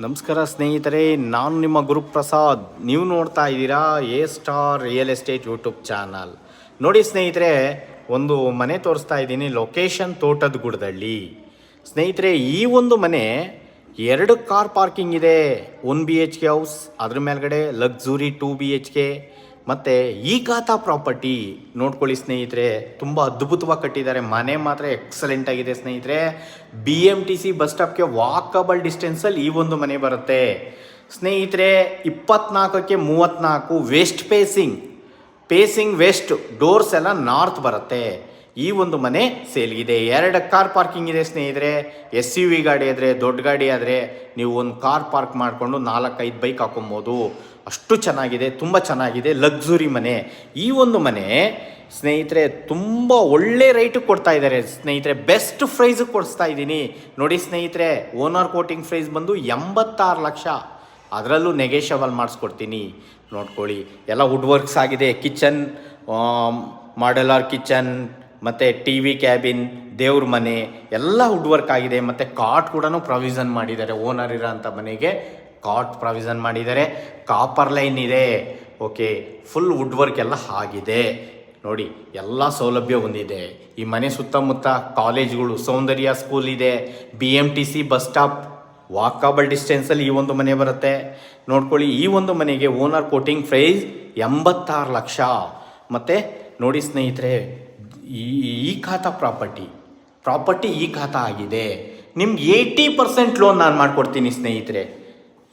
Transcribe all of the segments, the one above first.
ನಮಸ್ಕಾರ ಸ್ನೇಹಿತರೆ, ನಾನು ನಿಮ್ಮ ಗುರುಪ್ರಸಾದ್. ನೀವು ನೋಡ್ತಾ ಇದ್ದೀರಾ A star real estate YouTube channel. ನೋಡಿ ಸ್ನೇಹಿತರೆ, ಒಂದು ಮನೆ ತೋರಿಸ್ತಾ ಇದ್ದೀನಿ. ಲೊಕೇಶನ್ ತೋಟದ ಗುಡ್ದಳ್ಳಿ. ಸ್ನೇಹಿತರೆ, ಈ ಒಂದು ಮನೆ 2 ಕಾರ್ ಪಾರ್ಕಿಂಗ್ ಇದೆ. 1 BHK ಹೌಸ್, ಅದ್ರ ಮೇಲ್ಗಡೆ ಲಕ್ಸುರಿ 2 BHK ಮತ್ತು ಈ ಖಾತಾ ಪ್ರಾಪರ್ಟಿ ನೋಡ್ಕೊಳ್ಳಿ ಸ್ನೇಹಿತರೆ. ತುಂಬ ಅದ್ಭುತವಾಗಿ ಕಟ್ಟಿದ್ದಾರೆ. ಮನೆ ಮಾತ್ರ ಎಕ್ಸಲೆಂಟ್ ಆಗಿದೆ ಸ್ನೇಹಿತರೆ. BMTC ಬಸ್ ಸ್ಟಾಪ್ಗೆ ವಾಕಬಲ್ ಡಿಸ್ಟೆನ್ಸಲ್ಲಿ ಈ ಒಂದು ಮನೆ ಬರುತ್ತೆ ಸ್ನೇಹಿತರೆ. 24ಕ್ಕೆ 34 ವೆಸ್ಟ್ ಪೇಸಿಂಗ್ ವೆಸ್ಟ್, ಡೋರ್ಸ್ ಎಲ್ಲ ನಾರ್ತ್ ಬರುತ್ತೆ. ಈ ಒಂದು ಮನೆ ಸೇಲ್ಗಿದೆ. 2 ಕಾರ್ ಪಾರ್ಕಿಂಗ್ ಇದೆ ಸ್ನೇಹಿತರೆ. SUV ಗಾಡಿ ಆದರೆ, ದೊಡ್ಡ ಗಾಡಿ ಆದರೆ ನೀವು ಒಂದು ಕಾರ್ ಪಾರ್ಕ್ ಮಾಡಿಕೊಂಡು 4-5 ಬೈಕ್ ಹಾಕೊಬೋದು. ಅಷ್ಟು ಚೆನ್ನಾಗಿದೆ, ತುಂಬ ಚೆನ್ನಾಗಿದೆ. ಲಕ್ಸುರಿ ಮನೆ. ಈ ಒಂದು ಮನೆ ಸ್ನೇಹಿತರೆ ತುಂಬ ಒಳ್ಳೆ ರೇಟಿಗೆ ಕೊಡ್ತಾ ಇದ್ದಾರೆ ಸ್ನೇಹಿತರೆ. ಬೆಸ್ಟ್ ಪ್ರೈಸಿಗೆ ಕೊಡಿಸ್ತಾ ಇದ್ದೀನಿ. ನೋಡಿ ಸ್ನೇಹಿತರೆ, ಓನರ್ ಕೋಟಿಂಗ್ ಪ್ರೈಸ್ ಬಂದು 86 ಲಕ್ಷ. ಅದರಲ್ಲೂ ನೆಗೆಷಬಲ್ ಮಾಡಿಸ್ಕೊಡ್ತೀನಿ. ನೋಡ್ಕೊಳ್ಳಿ, ಎಲ್ಲ ವುಡ್ ವರ್ಕ್ಸ್ ಆಗಿದೆ. ಕಿಚನ್, ಮಾಡ್ಯುಲರ್ ಕಿಚನ್ ಮತ್ತು TV ಕ್ಯಾಬಿನ್, ದೇವ್ರ ಮನೆ ಎಲ್ಲ ವುಡ್ ವರ್ಕ್ ಆಗಿದೆ. ಮತ್ತು ಕಾಟ್ ಕೂಡ ಪ್ರಾವಿಷನ್ ಮಾಡಿದ್ದಾರೆ. ಓನರ್ ಇರೋಂಥ ಮನೆಗೆ ಕಾಟ್ ಪ್ರಾವಿಷನ್ ಮಾಡಿದ್ದಾರೆ. ಕಾಪರ್ ಲೈನ್ ಇದೆ. ಓಕೆ, ಫುಲ್ ವುಡ್ ವರ್ಕ್ ಎಲ್ಲ ಆಗಿದೆ. ನೋಡಿ, ಎಲ್ಲ ಸೌಲಭ್ಯ ಹೊಂದಿದೆ. ಈ ಮನೆ ಸುತ್ತಮುತ್ತ ಕಾಲೇಜ್ಗಳು, ಸೌಂದರ್ಯ ಸ್ಕೂಲ್ ಇದೆ, BMTC ಬಸ್ ಸ್ಟಾಪ್ ವಾಕಬಲ್ ಡಿಸ್ಟೆನ್ಸಲ್ಲಿ ಈ ಒಂದು ಮನೆ ಬರುತ್ತೆ. ನೋಡ್ಕೊಳ್ಳಿ, ಈ ಒಂದು ಮನೆಗೆ ಓನರ್ ಕೋಟಿಂಗ್ ಪ್ರೈಸ್ 86 ಲಕ್ಷ. ಮತ್ತು ನೋಡಿ ಸ್ನೇಹಿತರೆ, ಈ ಖಾತಾ ಪ್ರಾಪರ್ಟಿ ಈ ಖಾತಾ ಆಗಿದೆ. ನಿಮ್ಗೆ 80% ಲೋನ್ ನಾನು ಮಾಡಿಕೊಡ್ತೀನಿ ಸ್ನೇಹಿತರೆ.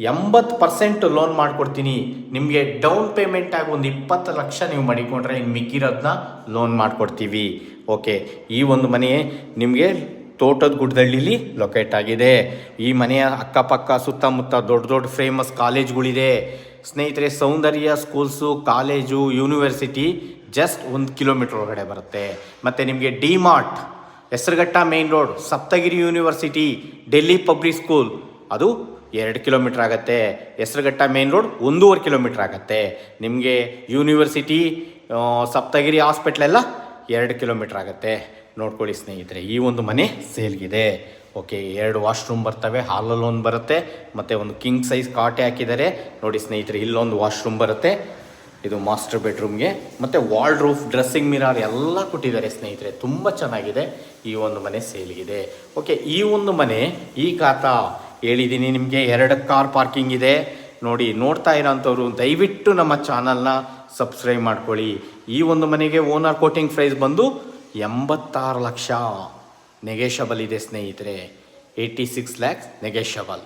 80% ಲೋನ್ ಮಾಡಿಕೊಡ್ತೀನಿ. ನಿಮಗೆ ಡೌನ್ ಪೇಮೆಂಟ್ ಆಗಿ ಒಂದು 20 ಲಕ್ಷ ನೀವು ಮಾಡಿಕೊಂಡ್ರೆ ಇನ್ನು ಮಿಕ್ಕಿರೋದನ್ನ ಲೋನ್ ಮಾಡಿಕೊಡ್ತೀವಿ. ಓಕೆ, ಈ ಒಂದು ಮನೆ ನಿಮಗೆ ತೋಟದ ಗುಡ್ದಳ್ಳಿಲಿ ಲೊಕೇಟ್ ಆಗಿದೆ. ಈ ಮನೆಯ ಅಕ್ಕಪಕ್ಕ ಸುತ್ತಮುತ್ತ ದೊಡ್ಡ ಫೇಮಸ್ ಕಾಲೇಜ್ಗಳಿದೆ ಸ್ನೇಹಿತರೆ. Soundarya schools, college, university just 1 kilometre ಒಳಗಡೆ ಬರುತ್ತೆ. ಮತ್ತು ನಿಮಗೆ DMart, Hesaraghatta main road, Saptagiri university, Delhi public school ಅದು 2 ಕಿಲೋಮೀಟ್ರ್ ಆಗುತ್ತೆ. ಹೆಸರುಘಟ್ಟ ಮೇನ್ ರೋಡ್ 1.5 ಕಿಲೋಮೀಟ್ರ್ ಆಗುತ್ತೆ. ನಿಮಗೆ ಯೂನಿವರ್ಸಿಟಿ, ಸಪ್ತಗಿರಿ ಹಾಸ್ಪಿಟ್ಲೆಲ್ಲ 2 ಕಿಲೋಮೀಟ್ರ್ ಆಗುತ್ತೆ. ನೋಡ್ಕೊಳ್ಳಿ ಸ್ನೇಹಿತರೆ, ಈ ಒಂದು ಮನೆ ಸೇಲ್ಗಿದೆ. ಓಕೆ, 2 ವಾಶ್ರೂಮ್ ಬರ್ತವೆ, ಹಾಲಲ್ಲಿ ಒಂದು ಬರುತ್ತೆ, ಮತ್ತು ಒಂದು ಕಿಂಗ್ ಸೈಜ್ ಕಾಟೆ ಹಾಕಿದ್ದಾರೆ. ನೋಡಿ ಸ್ನೇಹಿತರೆ, ಇಲ್ಲೊಂದು ವಾಶ್ರೂಮ್ ಬರುತ್ತೆ. ಇದು ಮಾಸ್ಟರ್ ಬೆಡ್ರೂಮ್ಗೆ. ಮತ್ತು ವಾಲ್ಡ್ರೂಫ್, ಡ್ರೆಸ್ಸಿಂಗ್ ಮಿರರ್ ಎಲ್ಲ ಕೊಟ್ಟಿದ್ದಾರೆ ಸ್ನೇಹಿತರೆ. ತುಂಬ ಚೆನ್ನಾಗಿದೆ. ಈ ಒಂದು ಮನೆ ಸೇಲ್ಗಿದೆ. ಓಕೆ, ಈ ಒಂದು ಮನೆ ಈ ಖಾತಾ ಹೇಳಿದ್ದೀನಿ ನಿಮಗೆ. 2 ಕಾರ್ ಪಾರ್ಕಿಂಗ್ ಇದೆ. ನೋಡಿ, ನೋಡ್ತಾ ಇರೋಂಥವ್ರು ದಯವಿಟ್ಟು ನಮ್ಮ ಚಾನಲ್ನ ಸಬ್ಸ್ಕ್ರೈಬ್ ಮಾಡ್ಕೊಳ್ಳಿ. ಈ ಒಂದು ಮನೆಗೆ ಓನರ್ ಕೋಟಿಂಗ್ ಪ್ರೈಸ್ ಬಂದು 86 ಲಕ್ಷ. ನೆಗೆಷಬಲ್ ಇದೆ ಸ್ನೇಹಿತರೆ. 86 ಲ್ಯಾಕ್ಸ್ ನೆಗೆಷಬಲ್.